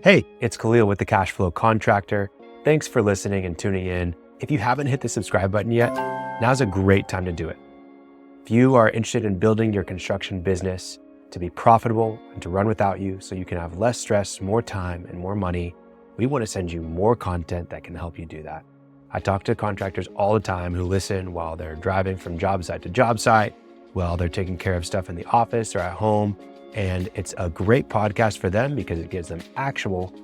Hey, it's Khalil with the Cash Flow Contractor. Thanks for listening and tuning in. If you haven't hit the subscribe button yet, now's a great time to do it. If you are interested in building your construction business to be profitable and to run without you so you can have less stress, more time, and more money, we want to send you more content that can help you do that. I talk to contractors all the time who listen while they're driving from job site to job site, while they're taking care of stuff in the office or at home. And it's a great podcast for them because it gives them actual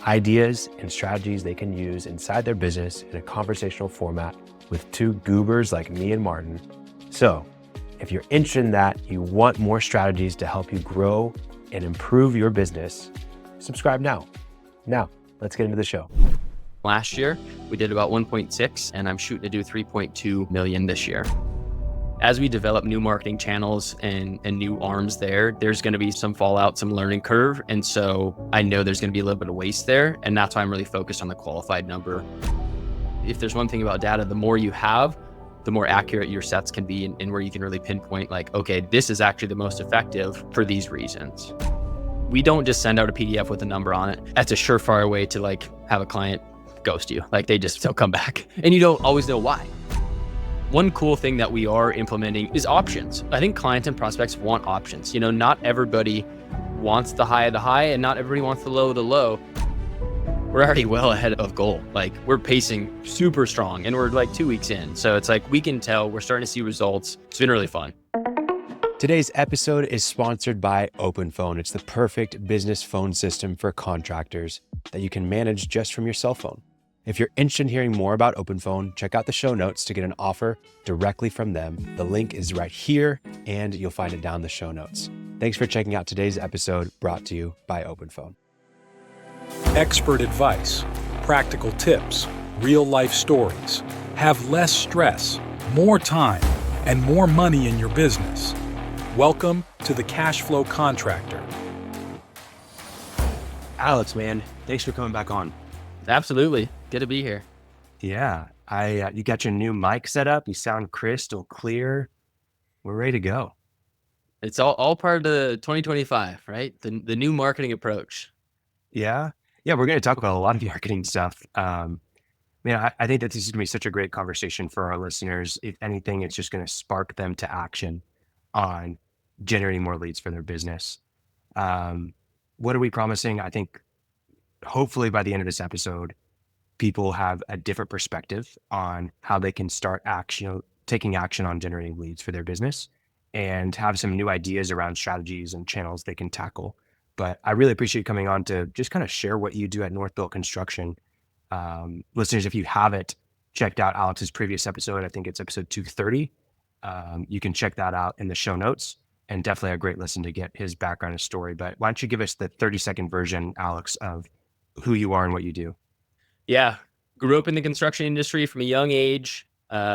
ideas and strategies they can use inside their business in a conversational format with two goobers like me and Martin. So if you're interested in that, you want more strategies to help you grow and improve your business, subscribe now. Now, let's get into the show. Last year, we did about 1.6, and I'm shooting to do 3.2 million this year. As we develop new marketing channels and new arms there's going to be some fallout, some learning curve. And so I know there's going to be a little bit of waste there. And that's why I'm really focused on the qualified number. If there's one thing about data, the more you have, the more accurate your sets can be and where you can really pinpoint like, okay, this is actually the most effective for these reasons. We don't just send out a PDF with a number on it. That's a surefire way to like have a client ghost you. Like they just don't come back and you don't always know why. One cool thing that we are implementing is options. I think clients and prospects want options. You know, not everybody wants the high of the high and not everybody wants the low of the low. We're already well ahead of goal. Like we're pacing super strong and we're like 2 weeks in. So it's like, we can tell we're starting to see results. It's been really fun. Today's episode is sponsored by OpenPhone. It's the perfect business phone system for contractors that you can manage just from your cell phone. If you're interested in hearing more about OpenPhone, check out the show notes to get an offer directly from them. The link is right here and you'll find it down the show notes. Thanks for checking out today's episode brought to you by OpenPhone. Expert advice, practical tips, real-life stories. Have less stress, more time, and more money in your business. Welcome to the Cash Flow Contractor. Alex, man, thanks for coming back on. Absolutely. Good to be here. Yeah, you got your new mic set up. You sound crystal clear. We're ready to go. It's all part of the 2025, right? The new marketing approach. Yeah, we're going to talk about a lot of marketing stuff. I think that this is going to be such a great conversation for our listeners. If anything, it's just going to spark them to action on generating more leads for their business. What are we promising? I think hopefully by the end of this episode, people have a different perspective on how they can start taking action on generating leads for their business and have some new ideas around strategies and channels they can tackle. But I really appreciate you coming on to just kind of share what you do at Northbuilt Construction. Listeners, if you haven't checked out Alex's previous episode, I think it's episode 230. You can check that out in the show notes, and definitely a great listen to get his background and story. But why don't you give us the 30-second version, Alex, of who you are and what you do? Yeah. Grew up in the construction industry from a young age.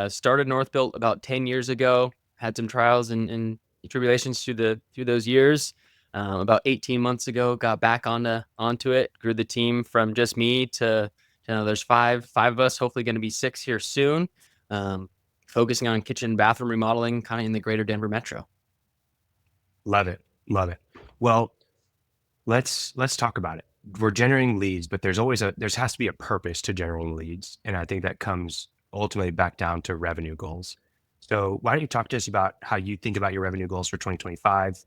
Started Northbuilt about 10 years ago. Had some trials and tribulations through those years. About 18 months ago, got back onto it. Grew the team from just me to there's five of us. Hopefully, going to be 6 here soon. Focusing on kitchen and bathroom remodeling, kind of in the greater Denver metro. Love it. Well, let's talk about it. We're generating leads, but there has to be a purpose to generating leads. And I think that comes ultimately back down to revenue goals. So why don't you talk to us about how you think about your revenue goals for 2025,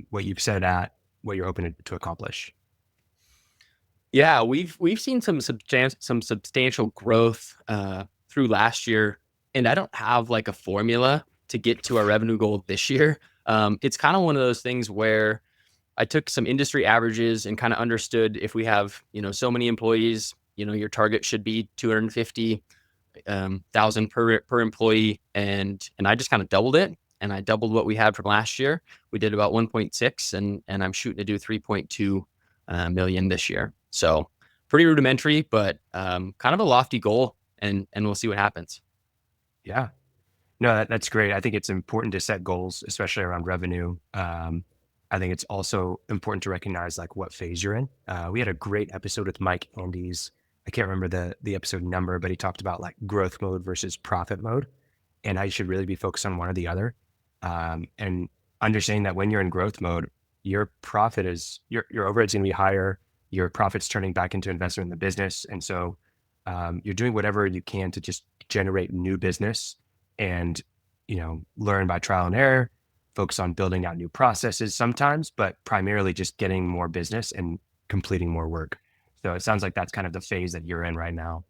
what you've set at, what you're hoping to accomplish? Yeah, we've seen some substantial growth through last year, and I don't have like a formula to get to our revenue goal this year. It's kind of one of those things where I took some industry averages and kind of understood if we have, so many employees, your target should be 250,000 per employee. And I just kind of doubled it, and I doubled what we had from last year. We did about 1.6 and I'm shooting to do 3.2 million this year. So pretty rudimentary, but kind of a lofty goal, and we'll see what happens. Yeah, no, that's great. I think it's important to set goals, especially around revenue. I think it's also important to recognize like what phase you're in. We had a great episode with Mike Andes. I can't remember the episode number, but he talked about like growth mode versus profit mode, and how you should really be focused on one or the other. And understanding that when you're in growth mode, your profit is your overhead's going to be higher. your profits turning back into investment in the business. And so you're doing whatever you can to just generate new business and, learn by trial and error, focus on building out new processes sometimes, but primarily just getting more business and completing more work. So it sounds like that's kind of the phase that you're in right now.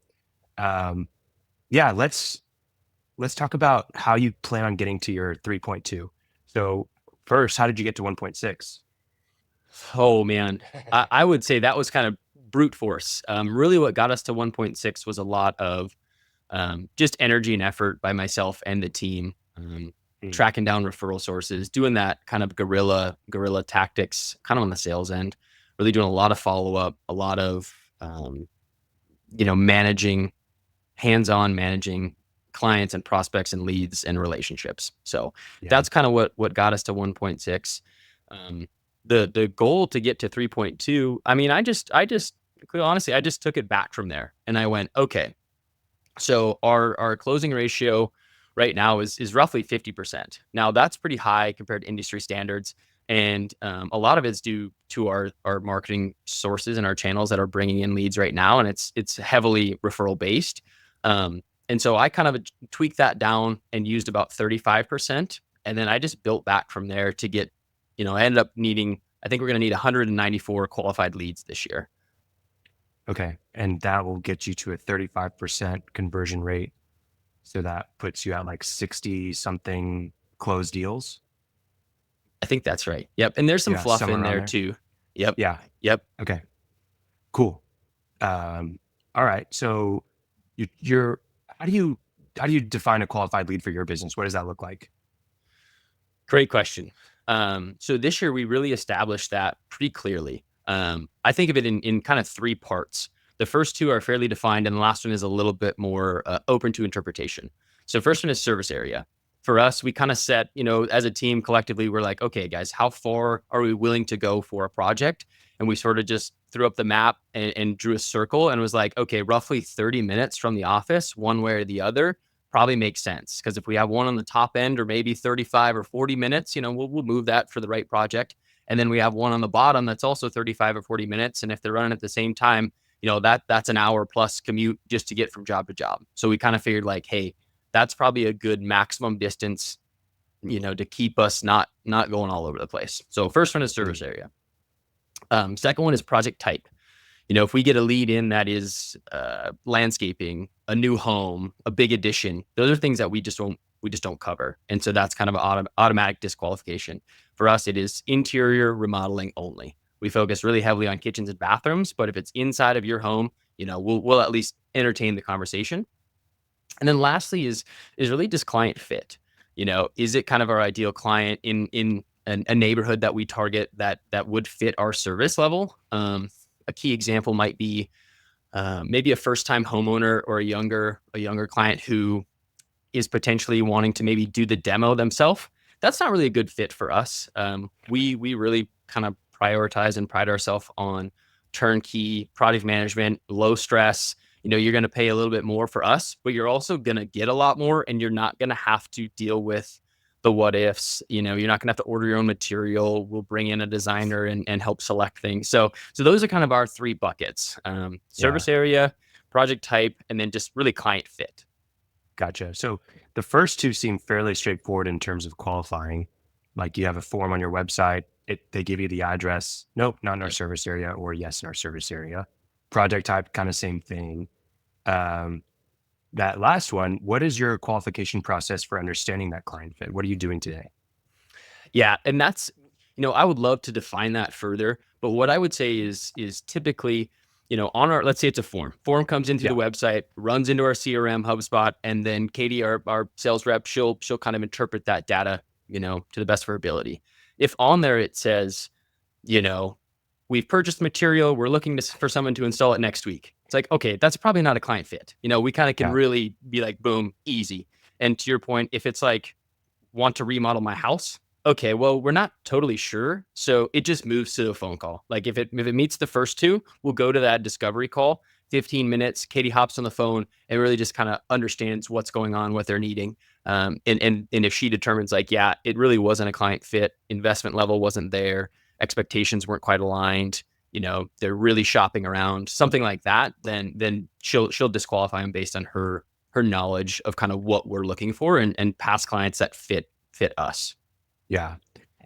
Um, yeah, let's talk about how you plan on getting to your 3.2. So first, how did you get to 1.6? Oh man, I would say that was kind of brute force. Really, what got us to 1.6 was a lot of just energy and effort by myself and the team, Mm. tracking down referral sources, doing that kind of guerrilla tactics, kind of on the sales end. Really doing a lot of follow up, a lot of managing, hands-on managing clients and prospects and leads and relationships. So Yeah. that's kind of what got us to 1.6. Um, the goal to get to 3.2. I mean, I just quite honestly, I just took it back from there, and I went, okay. So our closing ratio right now is roughly 50%. Now that's pretty high compared to industry standards, and a lot of it's due to our marketing sources and our channels that are bringing in leads right now, and it's heavily referral based. And so I kind of tweaked that down and used about 35%, and then I just built back from there to get, I ended up needing. I think we're going to need 194 qualified leads this year. Okay. And that will get you to a 35% conversion rate. So that puts you at like 60 something closed deals. I think that's right. Yep. And there's some Yeah. fluff Somewhere in around there there. too. Yep. Yeah. Yep. Okay. Cool. Um, all right. So you're, how do you define a qualified lead for your business? What does that look like? Great question. So this year we really established that pretty clearly. I think of it in kind of three parts. The first two are fairly defined, and the last one is a little bit more open to interpretation. So first one is service area. For us, we kind of set, as a team collectively, we're like, okay, guys, how far are we willing to go for a project? And we sort of just threw up the map and drew a circle and was like, okay, roughly 30 minutes from the office, one way or the other, probably makes sense. Because if we have one on the top end or maybe 35 or 40 minutes, we'll move that for the right project. And then we have one on the bottom that's also 35 or 40 minutes. And if they're running at the same time, that's an hour plus commute just to get from job to job. So we kind of figured like, hey, that's probably a good maximum distance, to keep us not going all over the place. So first one is service Mm. area. Second one is project type. If we get a lead in that is landscaping, a new home, a big addition, those are things that we just don't cover. And so that's kind of an automatic disqualification. For us, it is interior remodeling only. We focus really heavily on kitchens and bathrooms, but if it's inside of your home, we'll at least entertain the conversation. And then lastly is really just client fit. Is it kind of our ideal client in a neighborhood that we target that would fit our service level? A key example might be maybe a first-time homeowner or a younger client who is potentially wanting to maybe do the demo themselves. That's not really a good fit for us. We really kind of prioritize and pride ourselves on turnkey project management, low stress. You're going to pay a little bit more for us, but you're also going to get a lot more, and you're not going to have to deal with the what ifs. You're not going to have to order your own material. We'll bring in a designer and help select things. So those are kind of our three buckets: Yeah. service area, project type, and then just really client fit. Gotcha. So the first two seem fairly straightforward in terms of qualifying. Like you have a form on your website, they give you the address. Nope, not in our Yep. service area, or yes, in our service area. Project type, kind of same thing. Um, that last one, what is your qualification process for understanding that client fit? What are you doing today? Yeah, and that's, I would love to define that further, but what I would say is typically, on our, let's say it's a form comes in through Yeah. the website, runs into our CRM HubSpot, and then Katie, our sales rep, she'll kind of interpret that data, to the best of her ability. If on there it says, you know, we've purchased material, we're looking for someone to install it next week. It's like, okay, that's probably not a client fit. We kind of can Yeah. really be like, boom, easy. And to your point, if it's like, want to remodel my house. Okay, well, we're not totally sure. So it just moves to a phone call. Like if it meets the first two, we'll go to that discovery call, 15 minutes. Katie hops on the phone and really just kind of understands what's going on, what they're needing. And if she determines like, yeah, it really wasn't a client fit, investment level wasn't there, expectations weren't quite aligned, they're really shopping around, something like that, then she'll disqualify them based on her knowledge of kind of what we're looking for and past clients that fit us. Yeah.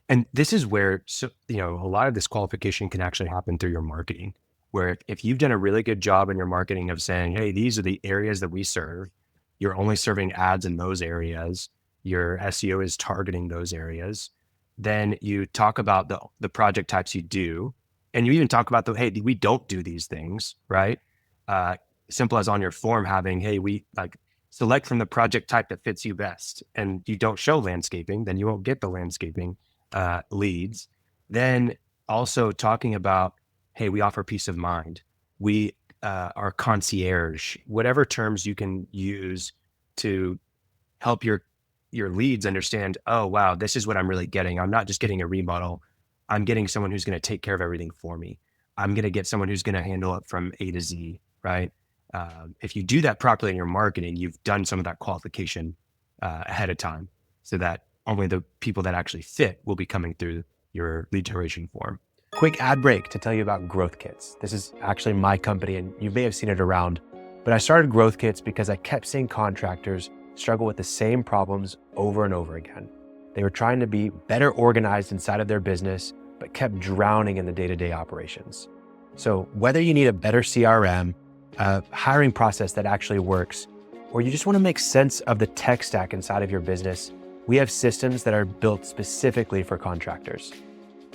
And this is where, a lot of this qualification can actually happen through your marketing, where if you've done a really good job in your marketing of saying, hey, these are the areas that we serve, you're only serving ads in those areas, your SEO is targeting those areas, then you talk about the project types you do, and you even talk about hey, we don't do these things, right? Simple as on your form having, hey, we select from the project type that fits you best, and you don't show landscaping, then you won't get the landscaping leads. Then also talking about, hey, we offer peace of mind. We are concierge, whatever terms you can use to help your leads understand, oh, wow, this is what I'm really getting. I'm not just getting a remodel. I'm getting someone who's going to take care of everything for me. I'm going to get someone who's going to handle it from A to Z, right? If you do that properly in your marketing, you've done some of that qualification ahead of time, so that only the people that actually fit will be coming through your lead generation form. Quick ad break to tell you about Growth Kits. This is actually my company, and you may have seen it around, but I started Growth Kits because I kept seeing contractors struggle with the same problems over and over again. They were trying to be better organized inside of their business, but kept drowning in the day-to-day operations. So whether you need a better CRM, a hiring process that actually works, or you just want to make sense of the tech stack inside of your business, we have systems that are built specifically for contractors.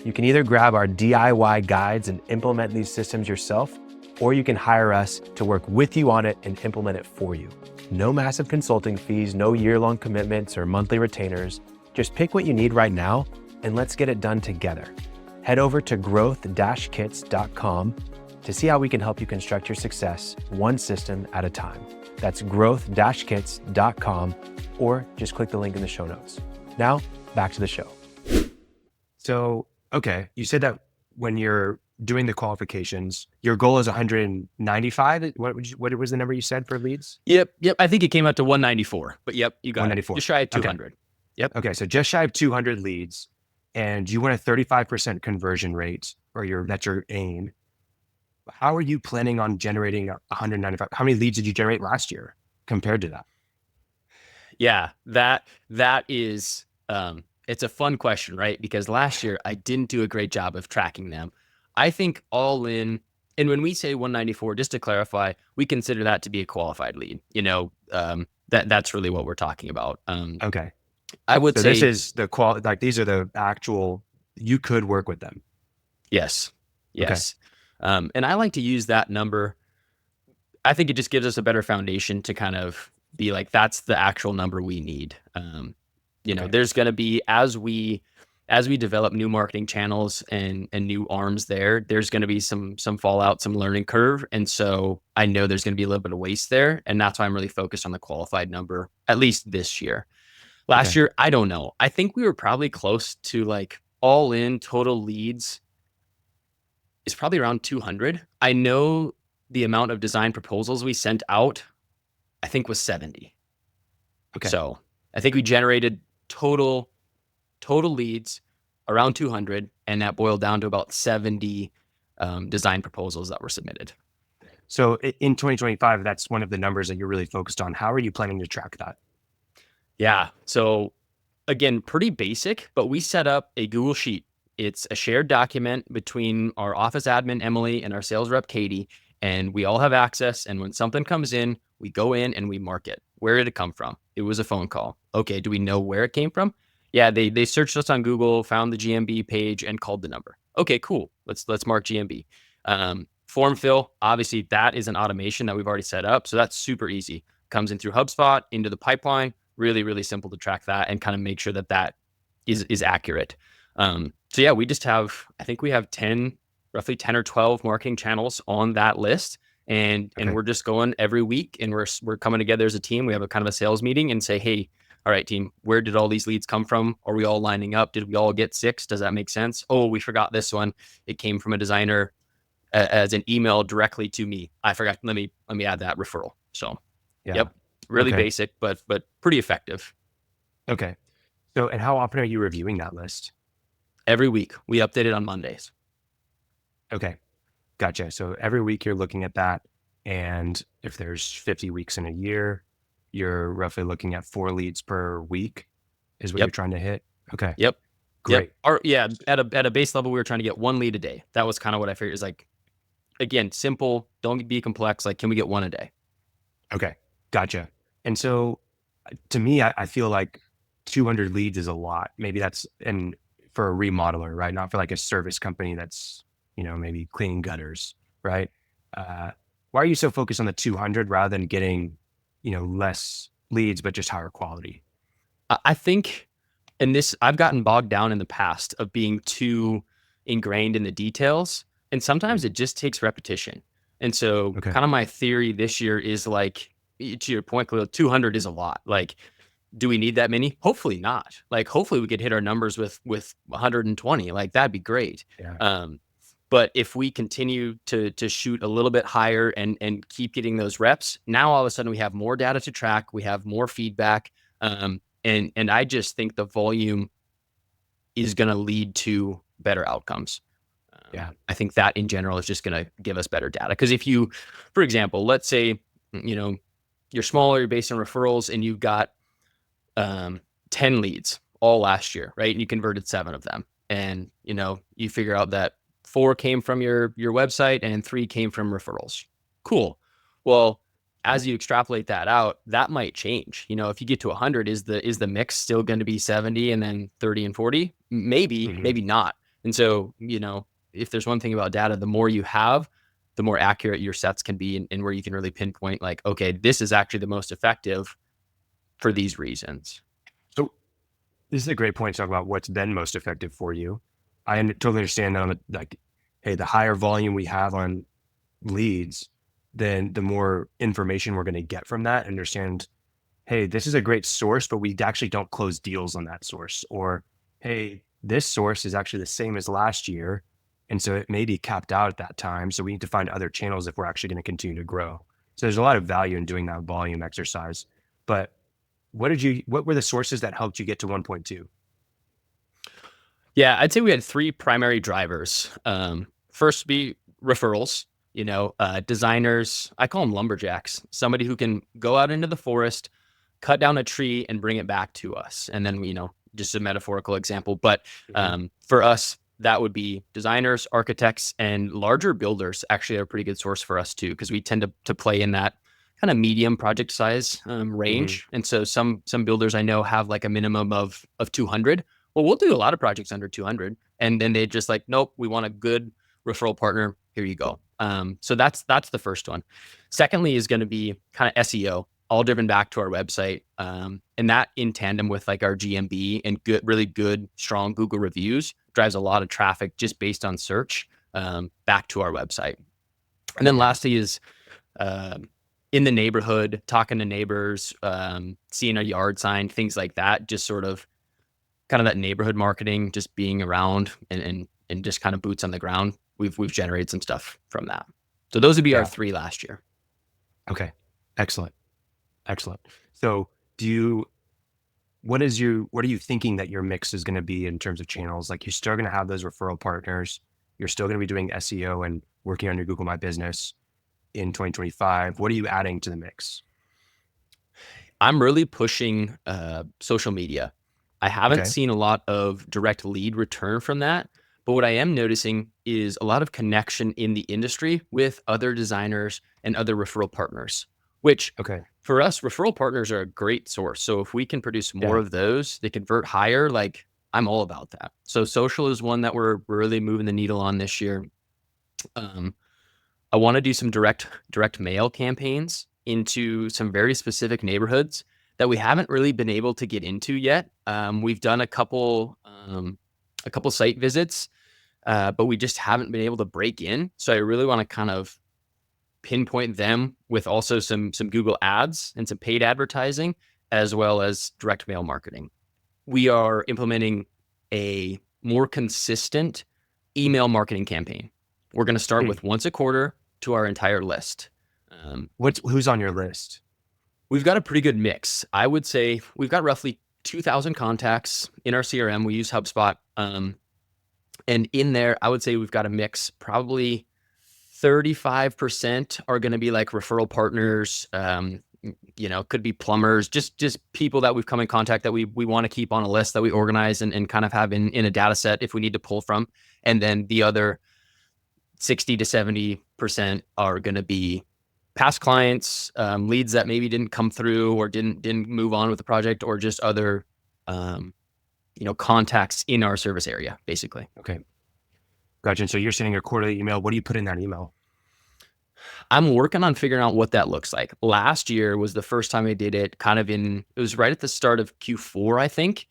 You can either grab our DIY guides and implement these systems yourself, or you can hire us to work with you on it and implement it for you. No massive consulting fees, no year-long commitments or monthly retainers. Just pick what you need right now and let's get it done together. Head over to growth-kits.com to see how we can help you construct your success one system at a time. That's growth-kits.com, or just click the link in the show notes. Now, back to the show. So, okay, you said that when you're doing the qualifications, your goal is 195. What was the number you said for leads? Yep. I think it came out to 194, but yep, you got 194. it. Just shy of 200. Okay. Yep. Okay, so just shy of 200 leads, and you want a 35% conversion rate, or that's your aim. How are you planning on generating 195? How many leads did you generate last year compared to that? Yeah, that is, it's a fun question, right? Because last year I didn't do a great job of tracking them. I think all in, and when we say 194, just to clarify, we consider that to be a qualified lead. That's really what we're talking about. Okay. I would say this is the these are the actual, you could work with them. Yes. Okay. And I like to use that number. I think it just gives us a better foundation to kind of be like, that's the actual number we need. There's going to be, as we develop new marketing channels and new arms there's going to be some fallout, some learning curve. And so I know there's going to be a little bit of waste there. And that's why I'm really focused on the qualified number, at least this year. Last year, I don't know. I think we were probably close to like all in total leads is probably around 200. I know the amount of design proposals we sent out, I think, was 70. Okay. So I think we generated total leads around 200, and that boiled down to about 70 design proposals that were submitted. So in 2025, that's one of the numbers that you're really focused on. How are you planning to track that? Yeah. So again, pretty basic, but we set up a Google Sheet. It's a shared document between our office admin, Emily, and our sales rep, Katie, and we all have access. And when something comes in, we go in and we mark it. Where did it come from? It was a phone call. Okay. Do we know where it came from? Yeah. They searched us on Google, found the GMB page, and called the number. Okay, cool. Let's mark GMB. Form fill, obviously that is an automation that we've already set up. So that's super easy. Comes in through HubSpot into the pipeline. Really, really simple to track that and kind of make sure that is accurate. So yeah, we just have, I think we have roughly 10 or 12 marketing channels on that list. And we're just going every week, and we're coming together as a team. We have a kind of a sales meeting and say, hey, all right, team, where did all these leads come from? Are we all lining up? Did we all get 6? Does that make sense? Oh, we forgot this one. It came from a designer as an email directly to me. I forgot. Let me add that referral. So yep. Really basic, but pretty effective. Okay. So, and how often are you reviewing that list? Every week. We update it on Mondays. Okay. Gotcha. So every week you're looking at that. And if there's 50 weeks in a year, you're roughly looking at 4 leads per week is what you're Yep. trying to hit. Okay. Yep. Yep. Great. Or yeah, at a base level, we were trying to get 1 lead a day. That was kind of what I figured. Is like, again, simple. Don't be complex. Like, can we get 1 a day? Okay. Gotcha. And so to me, I feel like 200 leads is a lot. Maybe that's and for a remodeler, right? Not for like a service company that's, maybe cleaning gutters, right? Uh, why are you so focused on the 200 rather than getting, less leads, but just higher quality? I think, and this, I've gotten bogged down in the past of being too ingrained in the details. And sometimes it just takes repetition. And so Okay. kind of my theory this year is like, to your point, Khalil, 200 is a lot. Like, do we need that many? Hopefully not. Like, hopefully we could hit our numbers with 120. Like, that'd be great. Yeah. But if we continue to shoot a little bit higher and keep getting those reps, now all of a sudden we have more data to track, we have more feedback, and I just think the volume is going to lead to better outcomes. Yeah. I think that in general is just going to give us better data. Because if you, for example, let's say you're smaller, you're based on referrals, and you've got 10 leads all last year, right? And you converted 7 of them, and you figure out that 4 came from your website and 3 came from referrals. Cool. Well, as you extrapolate that out, that might change. If you get to 100, is the mix still going to be 70 and then 30 and 40? Maybe, Mhm. maybe not. And so, if there's one thing about data, the more you have, the more accurate your sets can be, and where you can really pinpoint like, okay, this is actually the most effective for these reasons. So this is a great point to talk about what's been most effective for you. Totally understand that hey, the higher volume we have on leads, then the more information we're going to get from that, understand, hey, this is a great source, but we actually don't close deals on that source. Or, hey, this source is actually the same as last year. And so it may be capped out at that time. So we need to find other channels if we're actually going to continue to grow. So there's a lot of value in doing that volume exercise. But what were the sources that helped you get to 1.2? Yeah, I'd say we had 3 primary drivers. First be referrals, designers, I call them lumberjacks, somebody who can go out into the forest, cut down a tree and bring it back to us. And then, just a metaphorical example, but for us, that would be designers, architects, and larger builders actually are a pretty good source for us too, because we tend to play in that kind of medium project size range. And so some builders I know have like a minimum of 200. Well, we'll do a lot of projects under 200, and then they just like, nope, we want a good referral partner. Here you go. So that's the first one. Secondly is going to be kind of SEO, all driven back to our website, and that in tandem with like our GMB and really good, strong Google reviews drives a lot of traffic just based on search back to our website. And then lastly is in the neighborhood, talking to neighbors, seeing a yard sign, things like that, just sort of kind of that neighborhood marketing, just being around and just kind of boots on the ground. We've generated some stuff from that. So those would be our 3 last year. Okay. Excellent. So what are you thinking that your mix is going to be in terms of channels? Like, you're still going to have those referral partners. You're still going to be doing SEO and working on your Google My Business in 2025. What are you adding to the mix? I'm really pushing social media. I haven't seen a lot of direct lead return from that, but what I am noticing is a lot of connection in the industry with other designers and other referral partners, which for us, referral partners are a great source. So if we can produce more of those, they convert higher, like I'm all about that. So social is one that we're really moving the needle on this year. I want to do some direct mail campaigns into some very specific neighborhoods that we haven't really been able to get into yet. We've done a couple site visits, but we just haven't been able to break in. So I really want to kind of pinpoint them with also some Google ads and some paid advertising, as well as direct mail marketing. We are implementing a more consistent email marketing campaign. We're going to start with once a quarter to our entire list. Who's on your list? We've got a pretty good mix. I would say we've got roughly 2,000 contacts in our CRM. We use HubSpot. And in there, I would say we've got a mix, probably 35% are going to be like referral partners, could be plumbers, just people that we've come in contact that we want to keep on a list that we organize and kind of have in a data set if we need to pull from. And then the other 60 to 70% are going to be past clients, leads that maybe didn't come through or didn't move on with the project, or just other, contacts in our service area, basically. Okay. Gotcha. And so you're sending a quarterly email. What do you put in that email? I'm working on figuring out what that looks like. Last year was the first time I did it, it was right at the start of Q4, I think.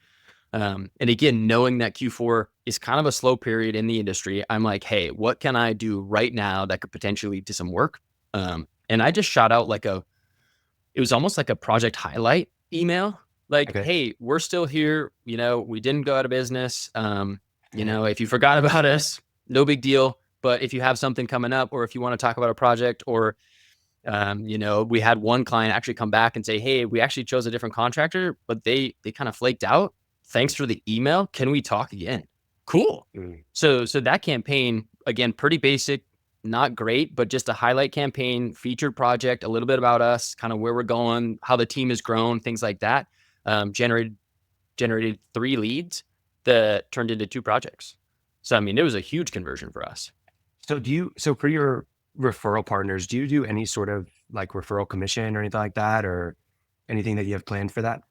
And again, knowing that Q4 is kind of a slow period in the industry, I'm like, hey, what can I do right now that could potentially lead to some work? And I just shot out it was almost like a project highlight email. Like, Okay. hey, we're still here. We didn't go out of business. If you forgot about us, no big deal. But if you have something coming up, or if you want to talk about a project, or, we had one client actually come back and say, hey, we actually chose a different contractor, but they kind of flaked out. Thanks for the email. Can we talk again? Cool. So that campaign, again, pretty basic, not great, but just a highlight campaign, featured project, a little bit about us, kind of where we're going, how the team has grown, things like that. Generated 3 leads that turned into 2 projects. So, it was a huge conversion for us. So for your referral partners, do you do any sort of like referral commission or anything like that, or anything that you have planned for that?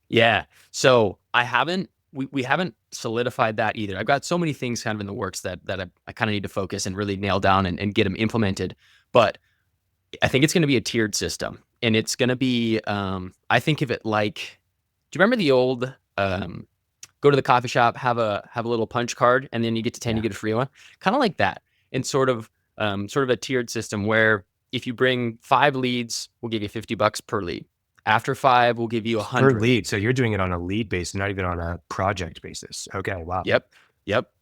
Yeah. So we haven't solidified that either. I've got so many things kind of in the works that I kind of need to focus and really nail down and get them implemented. But I think it's going to be a tiered system, and it's going to be, I think of it like, do you remember the old, go to the coffee shop, have a little punch card, and then you get to 10, you get a free one, kind of like that. And sort of a tiered system where if you bring 5 leads, we'll give you $50 per lead. After 5, we'll give you 100 per lead. So you're doing it on a lead basis, not even on a project basis. Okay. Wow. Yep.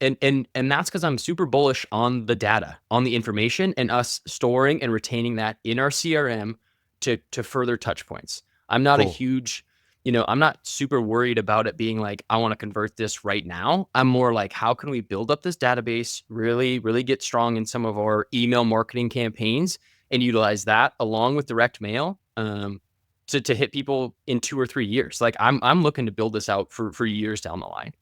And that's because I'm super bullish on the data, on the information, and us storing and retaining that in our CRM to further touch points. I'm not a huge, I'm not super worried about it being like, I want to convert this right now. I'm more like, how can we build up this database, really, really get strong in some of our email marketing campaigns, and utilize that along with direct mail, to hit people in 2 or 3 years. Like I'm looking to build this out for years down the line.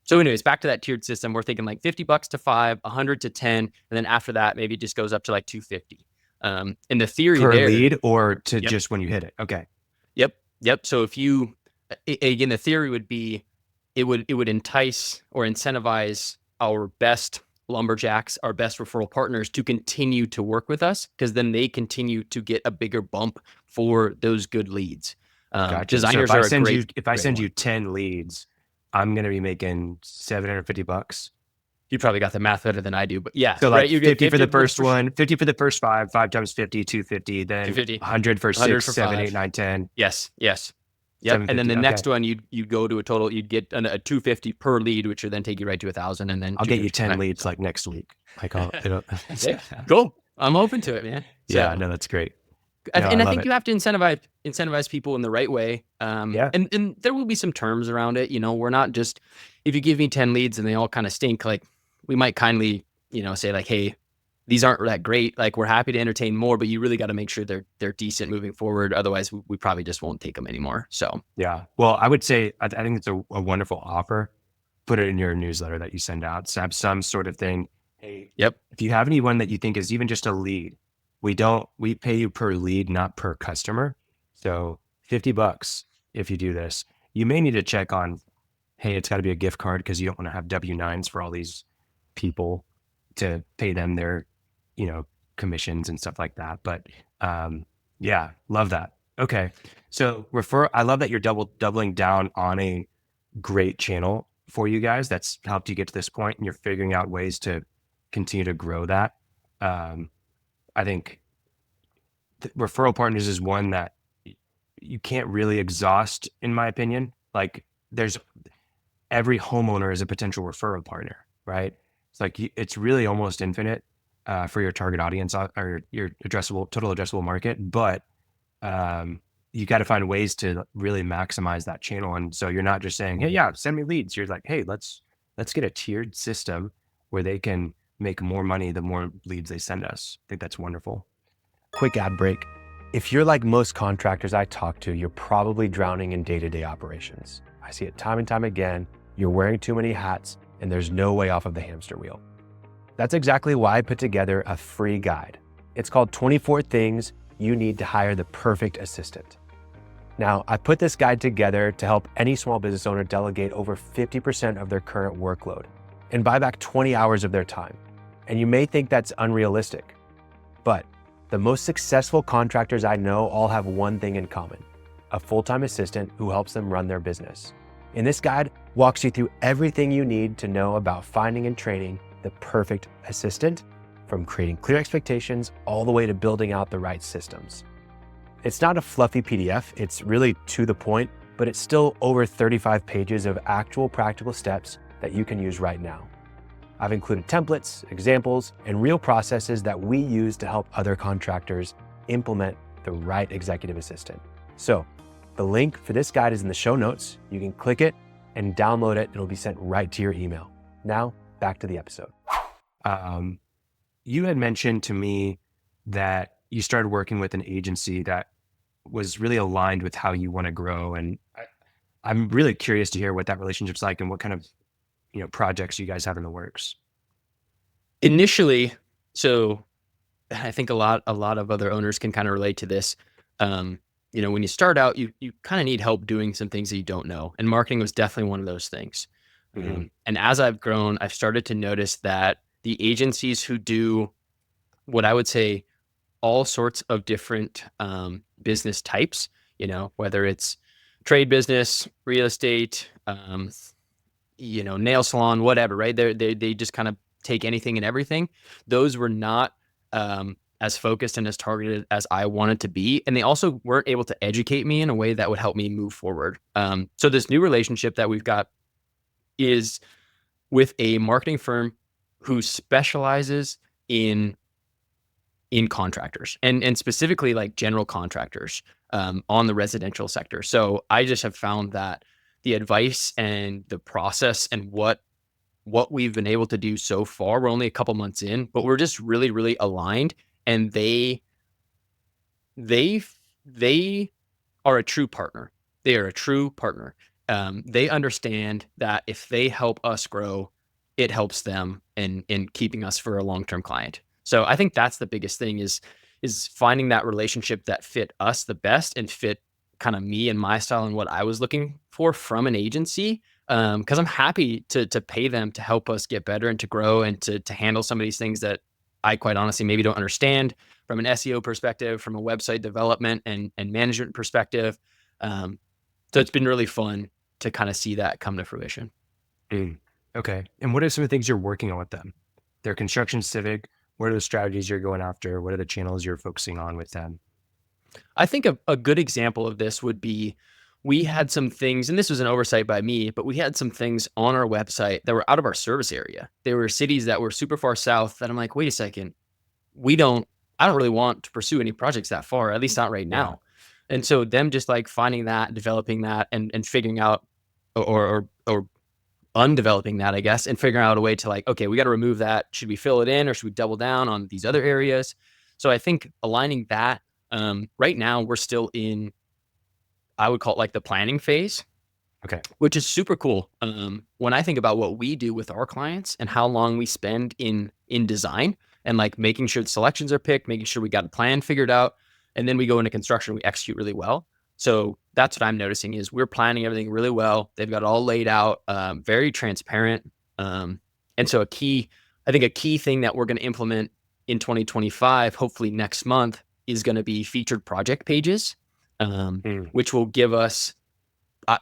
So anyways, back to that tiered system, we're thinking like $50 to 5, 100 to 10. And then after that, maybe it just goes up to like 250. And the theory per there, lead, or to just when you hit it. Okay. Yep. So if you, again, the theory would be, it would entice or incentivize our best lumberjacks, our best referral partners, to continue to work with us, because then they continue to get a bigger bump for those good leads. Gotcha. Designers so are if I send you 10 leads, I'm going to be making $750. You probably got the math better than I do, but yeah. So like right, you 50 get for the first one, 50 for the first 5 times 50, 250, then 250, 100 for 100 6, for 7, 5. 8, 9, 10. Yes. Yep. And then the next one, you'd go to a total, you'd get a 250 per lead, which would then take you right to 1,000. And then I'll get you 10 leads like next week. Like Cool. I'm open to it, man. Yeah, no, that's great. And I think you have to incentivize people in the right way. And there will be some terms around it. We're not just, if you give me 10 leads and they all kind of stink, like we might kindly, say like, hey, these aren't that great. Like, we're happy to entertain more, but you really got to make sure they're decent moving forward. Otherwise, we probably just won't take them anymore. So yeah. Well, I would say I think it's a wonderful offer. Put it in your newsletter that you send out. So have some sort of thing. Hey, yep. If you have anyone that you think is even just a lead, we pay you per lead, not per customer. So $50 if you do this. You may need to check on, hey, it's got to be a gift card, because you don't want to have W-9s for all these people to pay them their, commissions and stuff like that. But yeah, love that. Okay. So I love that you're doubling down on a great channel for you guys that's helped you get to this point, and you're figuring out ways to continue to grow that. I think referral partners is one that you can't really exhaust, in my opinion. Like, every homeowner is a potential referral partner, right? It's like, it's really almost infinite for your target audience, or your total addressable market. But you got to find ways to really maximize that channel. And so you're not just saying, hey, yeah, send me leads. You're like, hey, let's get a tiered system where they can make more money the more leads they send us. I think that's wonderful. Quick ad break. If you're like most contractors I talk to, you're probably drowning in day-to-day operations. I see it time and time again. You're wearing too many hats and there's no way off of the hamster wheel. That's exactly why I put together a free guide. It's called 24 Things You Need to Hire the Perfect Assistant. Now, I put this guide together to help any small business owner delegate over 50% of their current workload and buy back 20 hours of their time. And you may think that's unrealistic, but the most successful contractors I know all have one thing in common: a full-time assistant who helps them run their business. And this guide walks you through everything you need to know about finding and training the perfect assistant, from creating clear expectations all the way to building out the right systems. It's not a fluffy PDF, it's really to the point, but it's still over 35 pages of actual practical steps that you can use right now. I've included templates, examples, and real processes that we use to help other contractors implement the right executive assistant. So the link for this guide is in the show notes. You can click it and download it. It'll be sent right to your email. Now, back to the episode. You had mentioned to me that you started working with an agency that was really aligned with how you want to grow. And I'm really curious to hear what that relationship's like and what kind of projects you guys have in the works. Initially, so I think a lot of other owners can kind of relate to this. When you start out, you kind of need help doing some things that you don't know. And marketing was definitely one of those things. Mm-hmm. And as I've grown, I've started to notice that the agencies who do what I would say all sorts of different business types, whether it's trade business, real estate, nail salon, whatever, right? They just kind of take anything and everything. Those were not as focused and as targeted as I wanted to be. And they also weren't able to educate me in a way that would help me move forward. So this new relationship that we've got is with a marketing firm who specializes in contractors and specifically like general contractors on the residential sector. So I just have found that the advice and the process and what we've been able to do so far, we're only a couple months in, but we're just really, really aligned. And they are a true partner. They are a true partner. They understand that if they help us grow, it helps them in keeping us for a long-term client. So I think that's the biggest thing is finding that relationship that fit us the best and fit kind of me and my style and what I was looking for from an agency. Because I'm happy to pay them to help us get better and to grow and to handle some of these things that I quite honestly maybe don't understand from an SEO perspective, from a website development and management perspective. So it's been really fun to kind of see that come to fruition. Okay. And what are some of the things you're working on with them? They're construction civic. What are the strategies you're going after? What are the channels you're focusing on with them? I think a good example of this would be we had some things, and this was an oversight by me, but we had some things on our website that were out of our service area. There were cities that were super far south that I'm like, wait a second, I don't really want to pursue any projects that far, at least not right now. And so them just like finding that, developing that and figuring out or undeveloping that, I guess, and figuring out a way to like, okay, we got to remove that. Should we fill it in or should we double down on these other areas? So I think aligning that, right now we're still in, I would call it like the planning phase. Okay. Which is super cool. When I think about what we do with our clients and how long we spend in design and like making sure the selections are picked, making sure we got a plan figured out, and then we go into construction, we execute really well. So that's what I'm noticing is we're planning everything really well. They've got it all laid out, very transparent. And so a key thing that we're going to implement in 2025, hopefully next month, is going to be featured project pages, which will give us,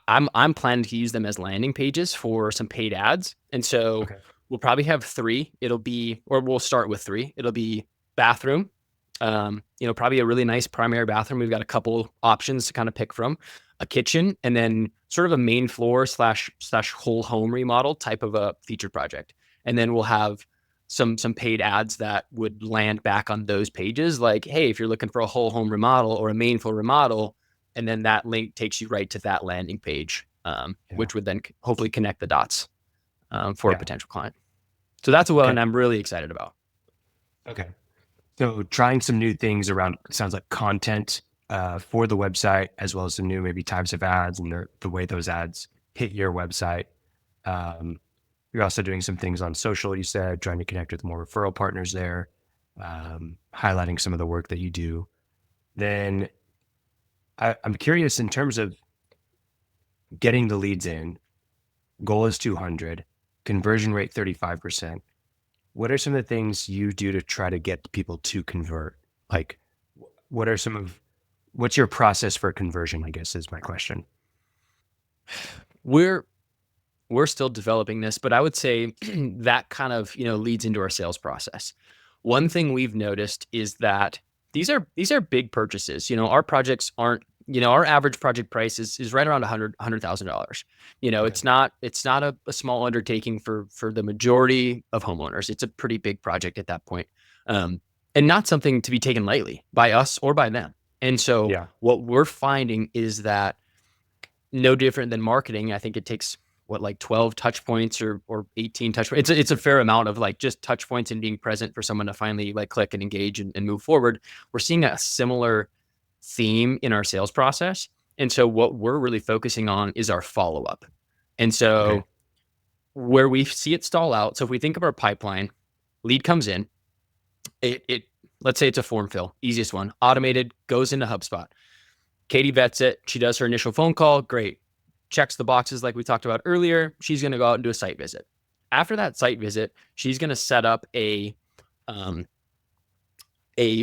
I'm planning to use them as landing pages for some paid ads. And so we'll probably have 3. We'll start with 3. It'll be bathroom, probably a really nice primary bathroom. We've got a couple options to kind of pick from, a kitchen, and then sort of a main floor slash whole home remodel type of a featured project. And then we'll have some paid ads that would land back on those pages. Like, hey, if you're looking for a whole home remodel or a main floor remodel, and then that link takes you right to that landing page, which would then hopefully connect the dots for a potential client. So that's what Okay. I'm really excited about. Okay. So trying some new things around, sounds like content for the website, as well as some new maybe types of ads and the way those ads hit your website. Um, you're also doing some things on social, you said, trying to connect with more referral partners there, highlighting some of the work that you do. Then I'm curious in terms of getting the leads in, goal is 200, conversion rate 35%. What are some of the things you do to try to get people to convert? Like, what are some of what's your process for conversion, I guess is my question. We're we're still developing this, but I would say that kind of, leads into our sales process. One thing we've noticed is that these are big purchases. Our projects aren't, our average project price is right around $100,000. Okay. It's not a small undertaking for the majority of homeowners. It's a pretty big project at that point. Um, and not something to be taken lightly by us or by them. And so Yeah. what we're finding is that no different than marketing. I think it takes what, like 12 touch points or 18 touch points. It's a fair amount of like just touch points and being present for someone to finally like click and engage and move forward. We're seeing a similar theme in our sales process. And so what we're really focusing on is our follow up. And Okay. so where we see it stall out. So if we think of our pipeline, lead comes in, it let's say it's a form fill, easiest one, automated, goes into HubSpot. Katie vets it. She does her initial phone call. Great. Checks the boxes like we talked about earlier. She's going to go out and do a site visit. After that site visit, she's going to set up um,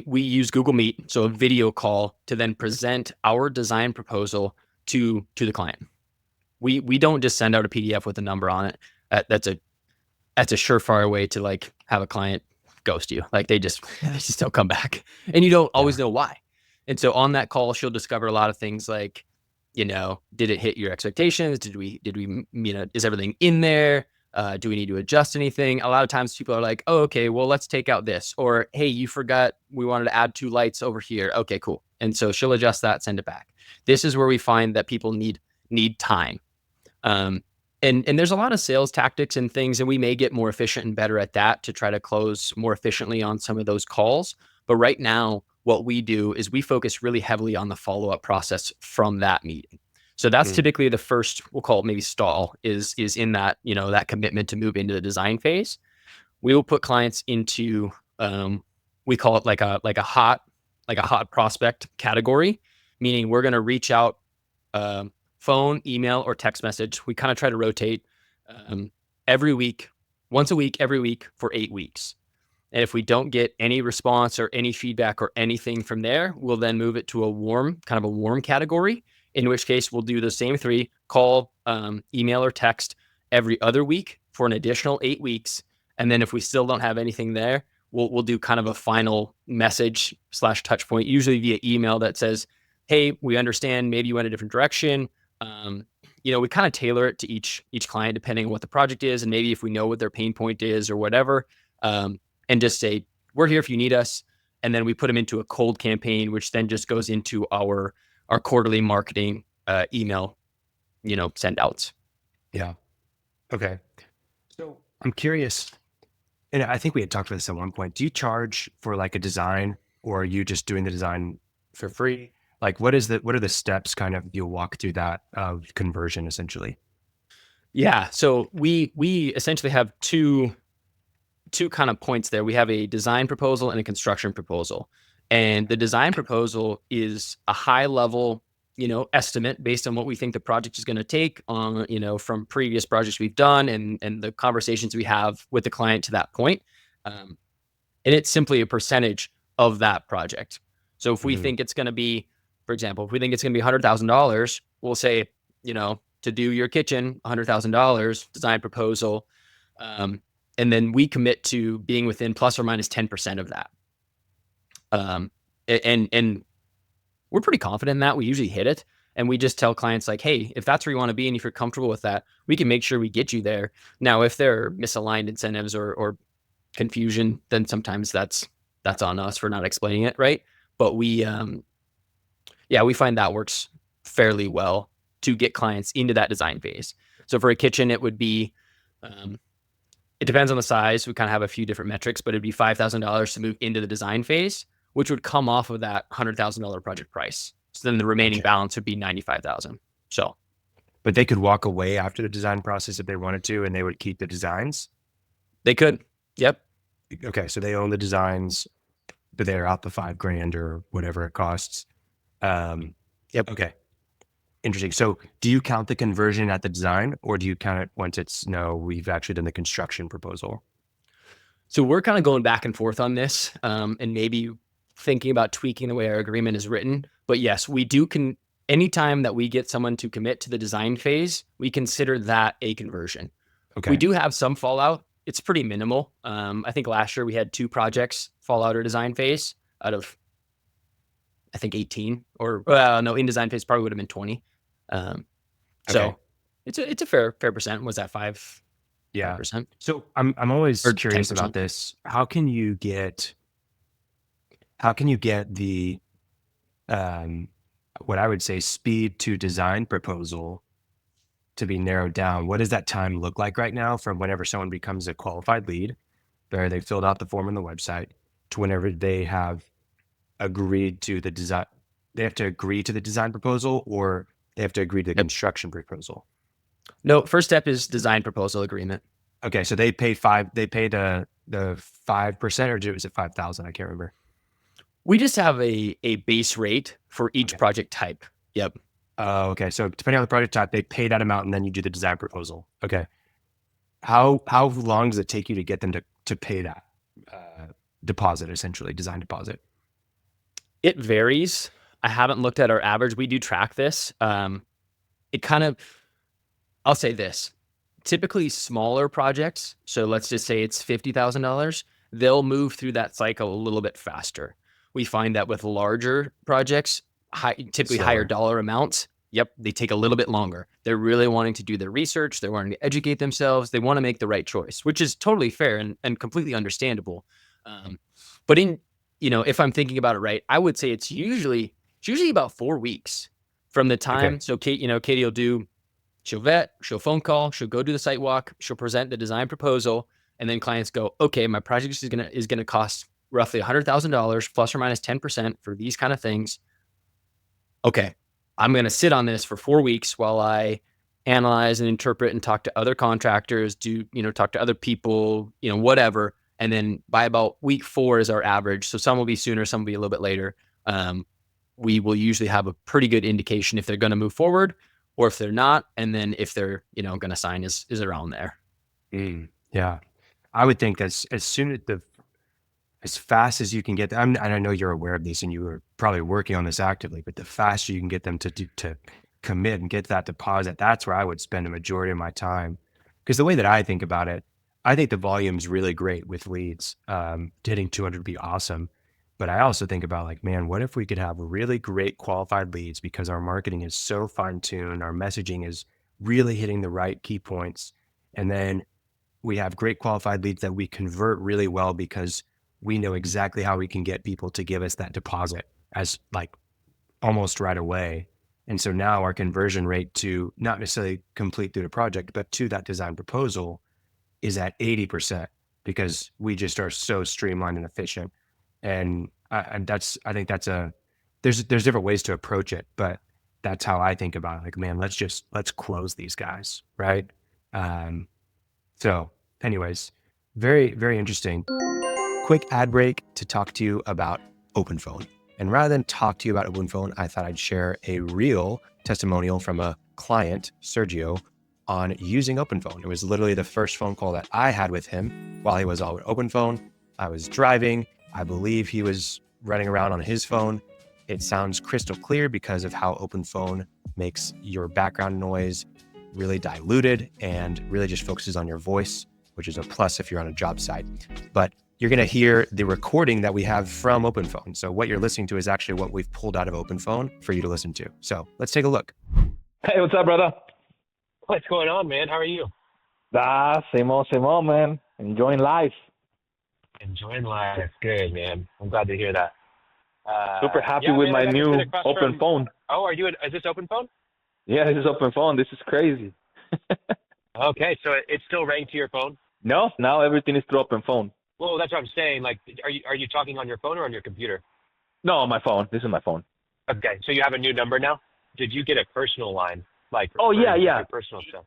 we use Google Meet, so a video call to then present our design proposal to the client. We don't just send out a PDF with a number on it. That's a surefire way to like have a client ghost you. Like they just don't come back, and you don't Yeah. always know why. And so on that call, she'll discover a lot of things like, did it hit your expectations? Did we, is everything in there? Do we need to adjust anything? A lot of times people are like, oh, okay, well, let's take out this. Or, hey, you forgot we wanted to add 2 lights over here. Okay, cool. And so she'll adjust that, send it back. This is where we find that people need time. Um, and there's a lot of sales tactics and things, and we may get more efficient and better at that to try to close more efficiently on some of those calls. But right now, what we do is we focus really heavily on the follow-up process from that meeting. So that's Mm. typically the first, we'll call it maybe stall, is in that, that commitment to move into the design phase. We will put clients into we call it like a hot prospect category, meaning we're going to reach out, um, phone, email, or text message. We kind of try to rotate um, every week, once a week, every week for 8 weeks. And if we don't get any response or any feedback or anything from there, we'll then move it to kind of a warm category, in which case we'll do the same 3, call, email, or text every other week for an additional 8 weeks. And then if we still don't have anything there, we'll do kind of a final message / touch point, usually via email that says, hey, we understand maybe you went a different direction. Um, we kind of tailor it to each client depending on what the project is, and maybe if we know what their pain point is or whatever. And just say, we're here if you need us. And then we put them into a cold campaign, which then just goes into our quarterly marketing email, send outs. Yeah. Okay. So I'm curious, and I think we had talked about this at one point. Do you charge for like a design, or are you just doing the design for free? Like, what are the steps kind of you'll walk through that of conversion essentially? Yeah. So we essentially have two kind of points there. We have a design proposal and a construction proposal. And the design proposal is a high level, estimate based on what we think the project is going to take on, from previous projects we've done and the conversations we have with the client to that point. Um, and it's simply a percentage of that project. So if we Mhm. think it's going to be, for example, if we think it's going to be $100,000, we'll say, to do your kitchen, $100,000 design proposal. Um, and then we commit to being within plus or minus 10% of that. Um, and we're pretty confident in that. We usually hit it. And we just tell clients like, hey, if that's where you want to be and if you're comfortable with that, we can make sure we get you there. Now, if there are misaligned incentives or confusion, then sometimes that's on us for not explaining it right. But we find that works fairly well to get clients into that design phase. So for a kitchen, it would be, um, It depends on the size. We kind of have a few different metrics, but it'd be $5,000 to move into the design phase, which would come off of that $100,000 project price. So then the remaining balance would be $95,000. So, but they could walk away after the design process if they wanted to, and they would keep the designs. they could. Yep. Okay, so they own the designs, but they're out the $5,000 or whatever it costs. Yep. Okay. Interesting. So do you count the conversion at the design, or do you count it once it's, no, we've actually done the construction proposal? So we're kind of going back and forth on this, and maybe thinking about tweaking the way our agreement is written. But yes, we do anytime that we get someone to commit to the design phase, we consider that a conversion. Okay. We do have some fallout. It's pretty minimal. I think last year we had 2 projects fall out of design phase out of, I think 18, or no, in design phase probably would have been 20. So it's a fair percent. Was that 5%? Yeah. So I'm always Or curious 10%. about this. How can you get the what I would say speed to design proposal to be narrowed down? What does that time look like right now from whenever someone becomes a qualified lead, where they filled out the form on the website, to whenever they have agreed to the design? They have to agree to the design proposal, or they have to agree to the construction proposal? No, first step is design proposal agreement. Okay, so they paid the 5%, or was it 5,000? I can't remember. We just have a base rate for each project type. Yep. Okay. So depending on the project type, they pay that amount, and then you do the design proposal. Okay. How long does it take you to get them to pay that deposit, essentially design deposit? It varies. I haven't looked at our average. We do track this. I'll say this, typically smaller projects. So let's just say it's $50,000. They'll move through that cycle a little bit faster. We find that with larger projects, typically higher dollar amounts, they take a little bit longer. They're really wanting to do their research. They're wanting to educate themselves. They want to make the right choice, which is totally fair and completely understandable. But if I'm thinking about it right, I would say it's usually about 4 weeks from the time. Okay. So Katie she'll vet, she'll phone call, she'll go do the site walk, she'll present the design proposal, and then clients go, okay, my project is gonna cost roughly $100,000 plus or minus 10% for these kind of things. Okay, I'm gonna sit on this for 4 weeks while I analyze and interpret and talk to other contractors, talk to other people, whatever. And then by about week 4 is our average. So some will be sooner, some will be a little bit later. We will usually have a pretty good indication if they're going to move forward or if they're not. And then if they're, going to sign is around there. Yeah. I would think as fast as you can get them, and I know you're aware of this and you are probably working on this actively, but the faster you can get them to commit and get that deposit, that's where I would spend a majority of my time. Because the way that I think about it, I think the volume's really great with leads. Hitting 200 would be awesome. But I also think about man, what if we could have really great qualified leads because our marketing is so fine-tuned, our messaging is really hitting the right key points. And then we have great qualified leads that we convert really well because we know exactly how we can get people to give us that deposit as almost right away. And so now our conversion rate to not necessarily complete through the project, but to that design proposal is at 80% because we just are so streamlined and efficient. And there's different ways to approach it, but that's how I think about it. Man, let's close these guys. Right. So anyways, very, very interesting. Quick ad break to talk to you about OpenPhone. And rather than talk to you about OpenPhone, I thought I'd share a real testimonial from a client, Sergio, on using OpenPhone. It was literally the first phone call that I had with him while he was all with OpenPhone. I was driving. I believe he was running around on his phone. It sounds crystal clear because of how OpenPhone makes your background noise really diluted and really just focuses on your voice, which is a plus if you're on a job site. But you're going to hear the recording that we have from OpenPhone. So what you're listening to is actually what we've pulled out of OpenPhone for you to listen to. So let's take a look. Hey, what's up, brother? What's going on, man? How are you? Same old, man. Enjoying life. Enjoying life. Good, man. I'm glad to hear that. Super happy with my new open phone. Oh, is this open phone? Yeah, this is open phone. This is crazy. Okay, so it's still ranked to your phone? No, now everything is through open phone. Well, that's what I'm saying. Like, are you talking on your phone or on your computer? No, on my phone. This is my phone. Okay, so you have a new number now. Did you get a personal line? Like, Oh, for yeah, just yeah. your personal stuff.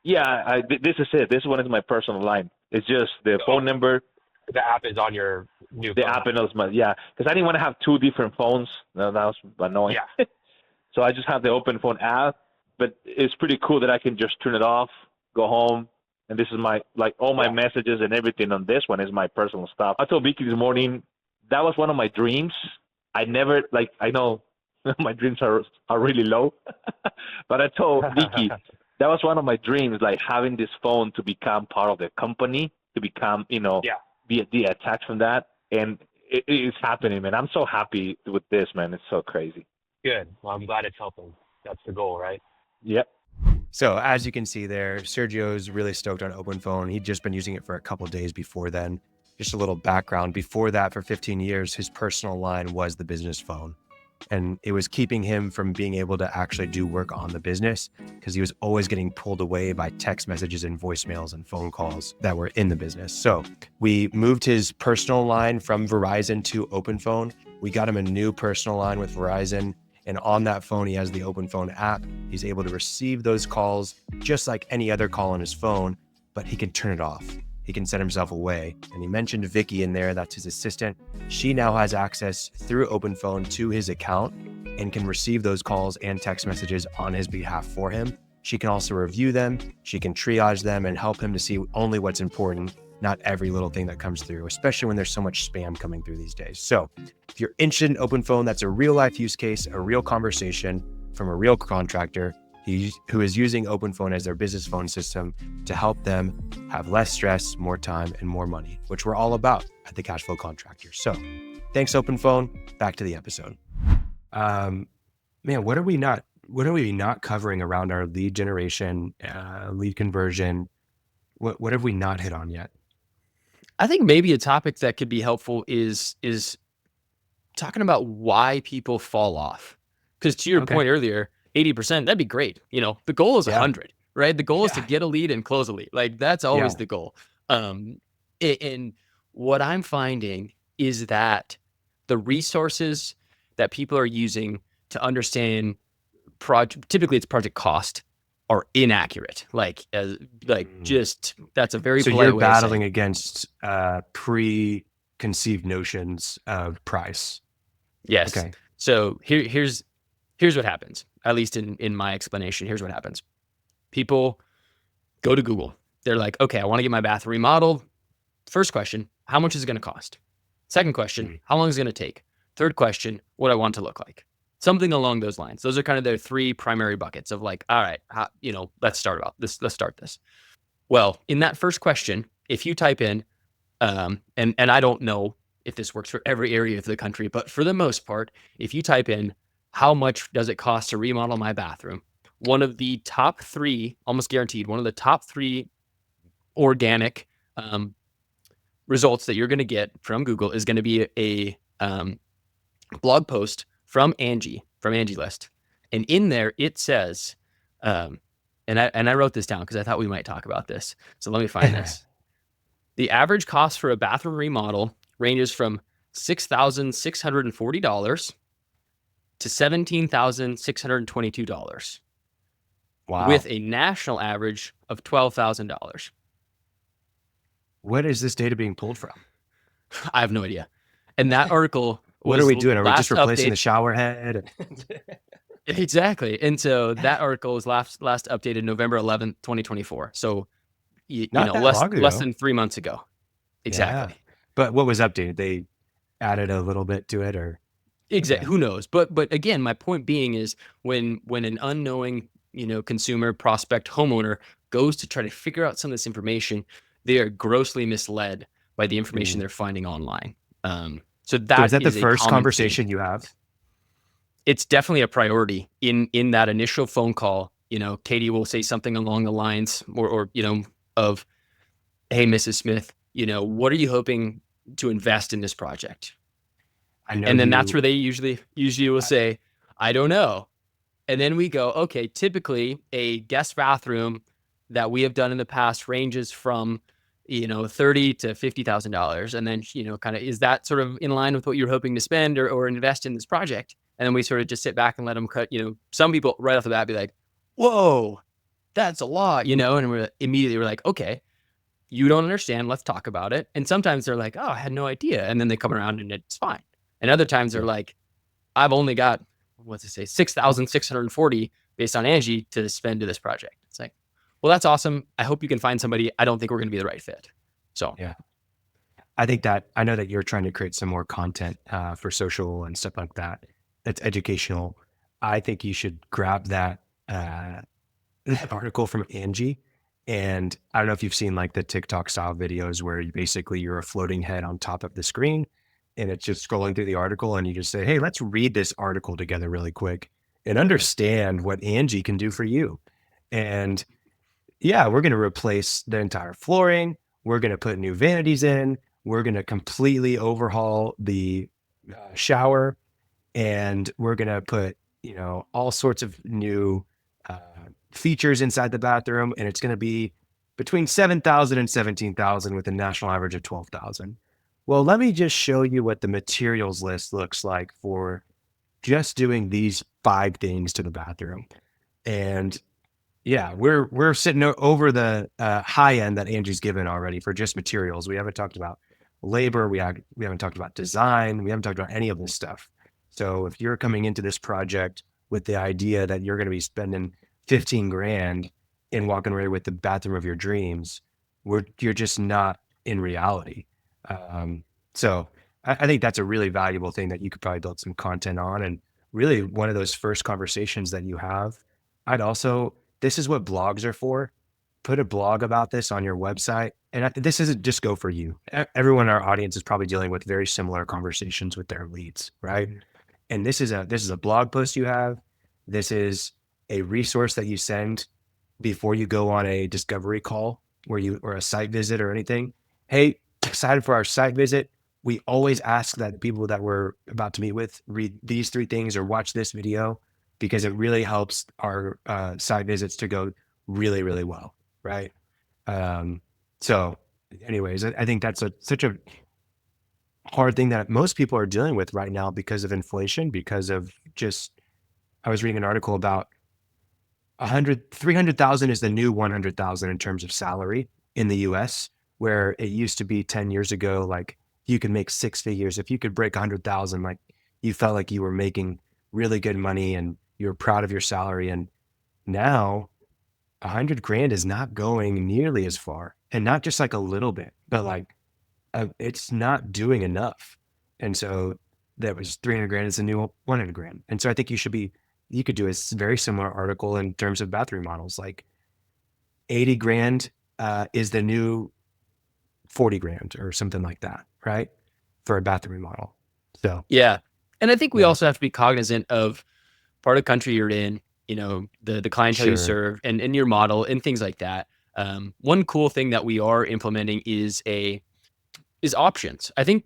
Yeah, this is it. This one is my personal line. It's just the phone number. The app is on your new The phone. app knows my, yeah. Because I didn't want to have two different phones. No, that was annoying. Yeah. So I just have the open phone app. But it's pretty cool that I can just turn it off, go home, and this is my, like, all my messages and everything on this one is my personal stuff. I told Vicky this morning, that was one of my dreams. I never, like, I know my dreams are really low, but I told Vicky, that was one of my dreams, like having this phone to become part of the company, to become, be attached from that. And it is happening, man. I'm so happy with this, man. It's so crazy. Good. Well, I'm glad it's helping. That's the goal, right? Yep. So as you can see there, Sergio's really stoked on Open Phone. He'd just been using it for a couple of days before then. Just a little background. Before that, for 15 years, his personal line was the business phone. And it was keeping him from being able to actually do work on the business because he was always getting pulled away by text messages and voicemails and phone calls that were in the business. So we moved his personal line from Verizon to Open Phone. We got him a new personal line with Verizon. And on that phone, he has the Open Phone app. He's able to receive those calls just like any other call on his phone, but he can turn it off. He can set himself away. And he mentioned Vicky in there, that's his assistant. She now has access through Open Phone to his account and can receive those calls and text messages on his behalf for him. She can also review them. She can triage them and help him to see only what's important, not every little thing that comes through, especially when there's so much spam coming through these days. So if you're interested in Open Phone, that's a real life use case, a real conversation from a real contractor who is using Open Phone as their business phone system to help them have less stress, more time, and more money, which we're all about at the Cashflow Contractor. So thanks, Open Phone. Back to the episode. Man, what are we not covering around our lead generation, lead conversion? What have we not hit on yet? I think maybe a topic that could be helpful is talking about why people fall off. Because to your point earlier, 80%, that'd be great. The goal is 100, right? The goal is to get a lead and close a lead. Like that's always the goal. And what I'm finding is that the resources that people are using to understand typically it's project cost, are inaccurate. Just that's a very so polite you're way of battling saying. against preconceived notions of price. Yes. Okay. So here's what happens. At least in my explanation, here's what happens. People go to Google. They're like, okay, I want to get my bathroom remodeled. First question, how much is it going to cost? Second question, how long is it going to take? Third question, what do I want it to look like? Something along those lines. Those are kind of their three primary buckets of like, all right, let's start this. Well, in that first question, if you type in, and I don't know if this works for every area of the country, but for the most part, if you type in, how much does it cost to remodel my bathroom? One of the top three, almost guaranteed, one of the top three organic results that you're going to get from Google is going to be a blog post from Angie List. And in there, it says, and I wrote this down because I thought we might talk about this. So let me find this. The average cost for a bathroom remodel ranges from $6,640 to $17,622. Wow. With a national average of $12,000. What is this data being pulled from? I have no idea. And that article What was are we doing? Are we just replacing update- the shower head? Exactly. And so that article was last updated November 11th, 2024. So, less than 3 months ago. Exactly. Yeah. But what was updated? They added a little bit to it, or? Exactly. Okay. Who knows? But again, my point being is when an unknowing, consumer, prospect, homeowner goes to try to figure out some of this information, they are grossly misled by the information they're finding online. So is that the is a first common conversation theme. you have? It's definitely a priority in that initial phone call. Katie will say something along the lines or of, hey, Mrs. Smith, what are you hoping to invest in this project? And then that's where they usually will say, I don't know. And then we go, okay, typically a guest bathroom that we have done in the past ranges from, $30,000 to $50,000. And then, kind of, is that sort of in line with what you're hoping to spend or invest in this project? And then we sort of just sit back and let them cut, some people right off the bat be like, whoa, that's a lot, and we're like, okay, you don't understand. Let's talk about it. And sometimes they're like, oh, I had no idea. And then they come around and it's fine. And other times they're like, I've only got, what's it say, 6,640 based on Angie to spend to this project. It's like, well, that's awesome. I hope you can find somebody. I don't think we're going to be the right fit. So, Yeah. I know that you're trying to create some more content for social and stuff like that. That's educational. I think you should grab that article from Angie. And I don't know if you've seen like the TikTok style videos where you're a floating head on top of the screen and it's just scrolling through the article and you just say, hey, let's read this article together really quick and understand what Angie can do for you. And yeah, we're going to replace the entire flooring. We're going to put new vanities in. We're going to completely overhaul the shower, and we're going to put, all sorts of new features inside the bathroom. And it's going to be between 7,000 and 17,000 with a national average of 12,000. Well, let me just show you what the materials list looks like for just doing these 5 things to the bathroom. And yeah, we're sitting over the high end that Angie's given already for just materials. We haven't talked about labor. We haven't talked about design. We haven't talked about any of this stuff. So if you're coming into this project with the idea that you're going to be spending 15 grand and walking away with the bathroom of your dreams, you're just not in reality. So I think that's a really valuable thing that you could probably build some content on. And really one of those first conversations that you have, this is what blogs are for. Put a blog about this on your website. And this isn't just go for you. Everyone in our audience is probably dealing with very similar conversations with their leads, right? And this is a blog post you have. This is a resource that you send before you go on a discovery call or a site visit or anything. Hey, excited for our site visit. We always ask that people that we're about to meet with read these 3 things or watch this video because it really helps our site visits to go really, really well, right? So anyways, I think that's such a hard thing that most people are dealing with right now because of inflation, because of I was reading an article about 300,000 is the new 100,000 in terms of salary in the US, where it used to be 10 years ago, like you could make 6 figures. If you could break 100,000, like you felt like you were making really good money and you were proud of your salary. And now 100 grand is not going nearly as far, and not just like a little bit, but like it's not doing enough. And so that was 300 grand is the new 100 grand. And so I think you could do a very similar article in terms of bathroom models, like 80 grand is the new 40 grand or something like that, right? For a bathroom model. So, yeah. And I think we also have to be cognizant of part of the country you're in, the clientele you serve and your model and things like that. One cool thing that we are implementing is options. I think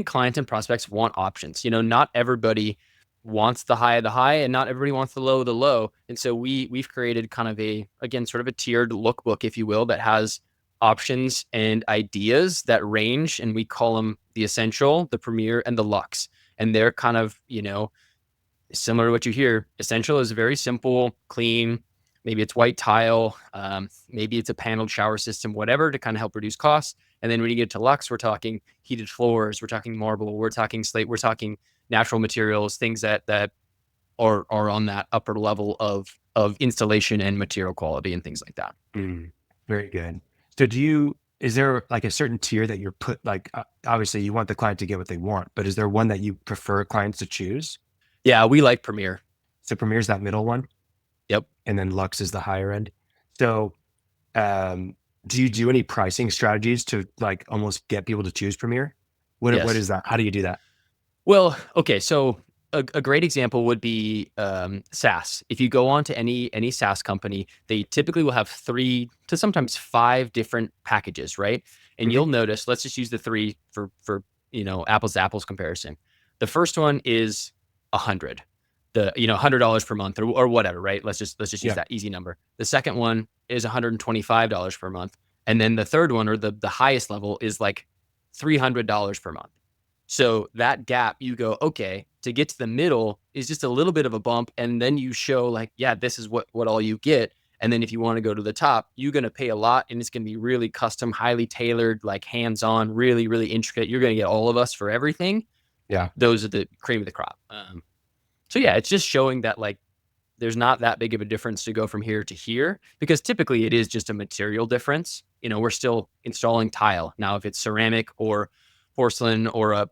clients and prospects want options. Not everybody wants the high of the high and not everybody wants the low of the low. And so we've created kind of sort of a tiered lookbook, if you will, that has options and ideas that range, and we call them the essential, the premier, and the luxe. And they're kind of, similar to what you hear. Essential is very simple, clean. Maybe it's white tile. Maybe it's a paneled shower system, whatever, to kind of help reduce costs. And then when you get to luxe, we're talking heated floors, we're talking marble, we're talking slate, we're talking natural materials, things that are on that upper level of installation and material quality and things like that. Very good. So is there like a certain tier that you're put, like, obviously you want the client to get what they want, but is there one that you prefer clients to choose? Yeah, we like Premier. So Premier is that middle one? Yep. And then Luxe is the higher end. So do you do any pricing strategies to like almost get people to choose Premier? What is that? How do you do that? Well, okay. So a great example would be SaaS. If you go on to any SaaS company, they typically will have 3 to sometimes 5 different packages, right? And you'll notice, let's just use the 3 for apples to apples comparison. The first one is 100, $100 per month or whatever, right? Let's just use that easy number. The second one is $125 per month, And then the third one, or the highest level, is like $300 per month. So that gap, you go, okay, to get to the middle is just a little bit of a bump. And then you show like, yeah, this is what all you get. And then if you want to go to the top, you're going to pay a lot, and it's going to be really custom, highly tailored, like hands-on, really, really intricate. You're going to get all of us for everything. Yeah. Those are the cream of the crop. So yeah, it's just showing that like there's not that big of a difference to go from here to here, because typically it is just a material difference. We're still installing tile. Now, if it's ceramic or porcelain or a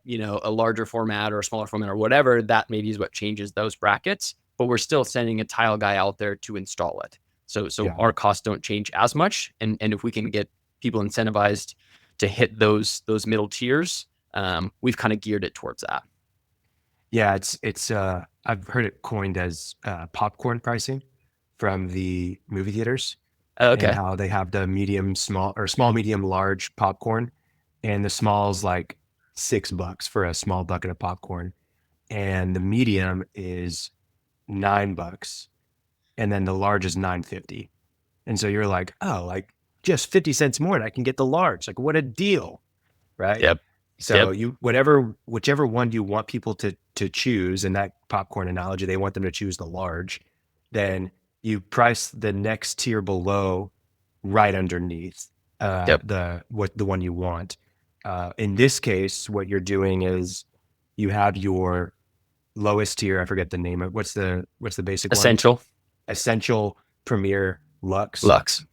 larger format or a smaller format or whatever, that maybe is what changes those brackets, but we're still sending a tile guy out there to install it. So Yeah. our costs don't change as much. And if we can get people incentivized to hit those middle tiers, we've kind of geared it towards that. Yeah, it's I've heard it coined as popcorn pricing from the movie theaters, and Okay. how they have the medium, small, or small, medium, large popcorn, and the small's like $6 for a small bucket of popcorn, and the medium is $9, and then the large is $9.50. And so you're like, oh, like just 50 cents more and I can get the large. Like, what a deal, right? Yep. So whichever one you want people to choose, in that popcorn analogy, they want them to choose the large, then you price the next tier below right underneath the one you want. In this case, what you're doing is you have your lowest tier. I forget the name of what's the basic Essential. one? Essential, Premier, Lux.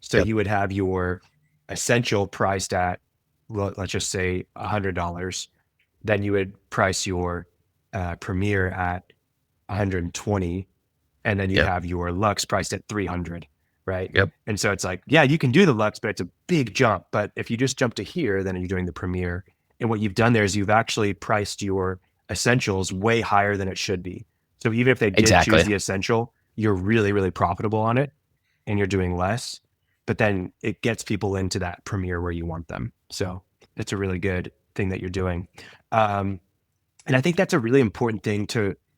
So Yep. you would have your essential priced at, let's just say $100. Then you would price your Premier at 120, and then you Yep. have your Lux priced at 300, right? Yep. And so it's like, yeah, you can do the Lux, but it's a big jump. But if you just jump to here, then you're doing the Premier. And what you've done there is you've actually priced your essentials way higher than it should be. So even if they did choose the essential, you're really, really profitable on it, and you're doing less, but then it gets people into that Premier where you want them. So it's a really good thing that you're doing. And I think that's a really important thing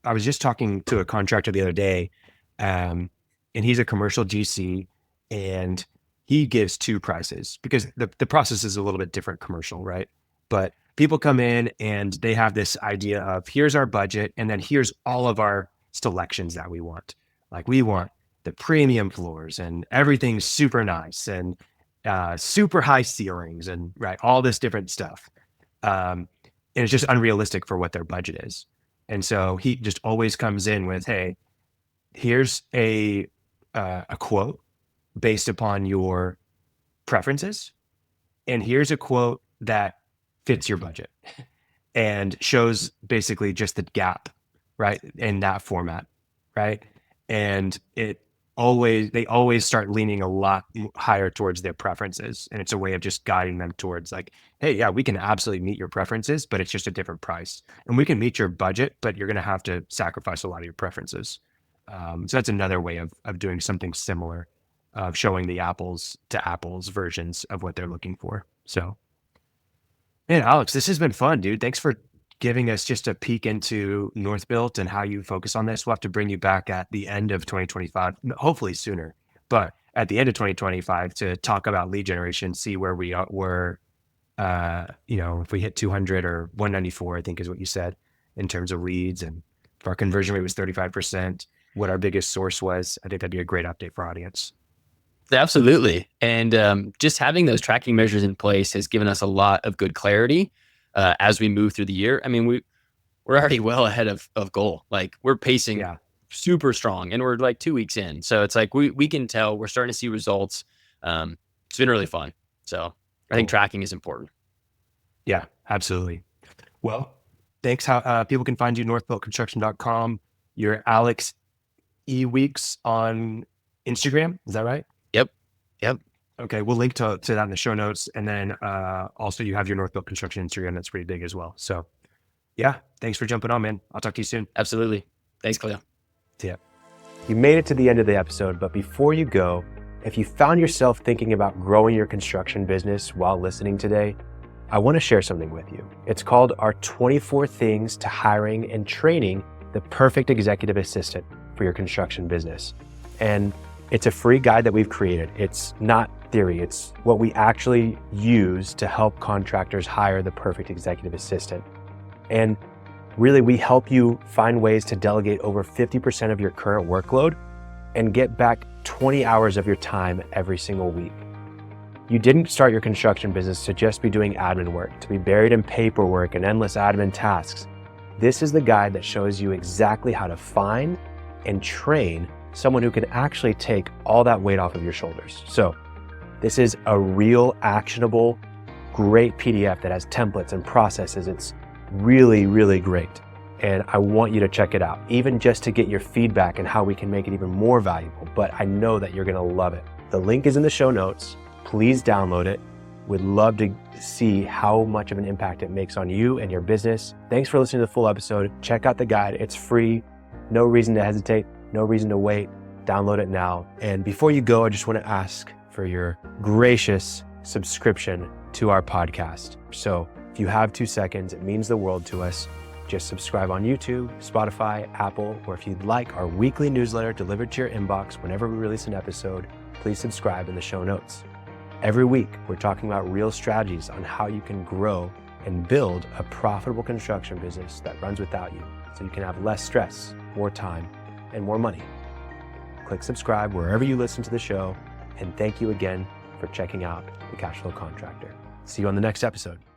I was just talking to a contractor the other day, and he's a commercial GC, and he gives two prices because the process is a little bit different commercial, right? But people come in and they have this idea of, here's our budget, and then here's all of our selections that we want. Like, we want the premium floors and everything's super nice and super high ceilings and right, all this different stuff. And it's just unrealistic for what their budget is. And so he just always comes in with, hey, here's a quote based upon your preferences, and here's a quote that fits your budget and shows basically just the gap, right, in that format, right? And they always start leaning a lot higher towards their preferences, and it's a way of just guiding them towards like, hey, yeah, we can absolutely meet your preferences, but it's just a different price, and we can meet your budget, but you're going to have to sacrifice a lot of your preferences. So that's another way of doing something similar, of showing the apples to apples versions of what they're looking for. So, man, Alex, this has been fun, dude. Thanks for giving us just a peek into Northbuilt and how you focus on this. We'll have to bring you back at the end of 2025, hopefully sooner, but at the end of 2025 to talk about lead generation, see where we were, if we hit 200 or 194, I think is what you said, in terms of leads, and if our conversion rate was 35%, what our biggest source was. I think that'd be a great update for our audience. Absolutely. And just having those tracking measures in place has given us a lot of good clarity as we move through the year. I mean, we're already well ahead of goal. Like, we're pacing super strong, and we're like 2 weeks in. So it's like we can tell we're starting to see results. It's been really fun. So I think tracking is important. Yeah, absolutely. Well, thanks. How people can find you, northbuiltconstruction.com. You're Alex E. Weeks on Instagram. Is that right? Yep. Okay, we'll link to that in the show notes. And then also you have your Northbuilt Construction Instagram. That's pretty big as well. So yeah, thanks for jumping on, man. I'll talk to you soon. Absolutely. Thanks, Cleo. See ya. You made it to the end of the episode, but before you go, if you found yourself thinking about growing your construction business while listening today, I want to share something with you. It's called our 24 Things to Hiring and Training the Perfect Executive Assistant for Your Construction Business. And it's a free guide that we've created. It's not theory. It's what we actually use to help contractors hire the perfect executive assistant. And really, we help you find ways to delegate over 50% of your current workload and get back 20 hours of your time every single week. You didn't start your construction business to just be doing admin work, to be buried in paperwork and endless admin tasks. This is the guide that shows you exactly how to find and train someone who can actually take all that weight off of your shoulders. So this is a real actionable, great PDF that has templates and processes. It's really, really great. And I want you to check it out, even just to get your feedback and how we can make it even more valuable. But I know that you're gonna love it. The link is in the show notes. Please download it. We'd love to see how much of an impact it makes on you and your business. Thanks for listening to the full episode. Check out the guide. It's free. No reason to hesitate. No reason to wait. Download it now. And before you go, I just want to ask for your gracious subscription to our podcast. So if you have 2 seconds, it means the world to us. Just subscribe on YouTube, Spotify, Apple, or if you'd like our weekly newsletter delivered to your inbox whenever we release an episode, please subscribe in the show notes. Every week, we're talking about real strategies on how you can grow and build a profitable construction business that runs without you, so you can have less stress, more time, and more money. Click subscribe wherever you listen to the show, and thank you again for checking out the Cashflow Contractor. See you on the next episode.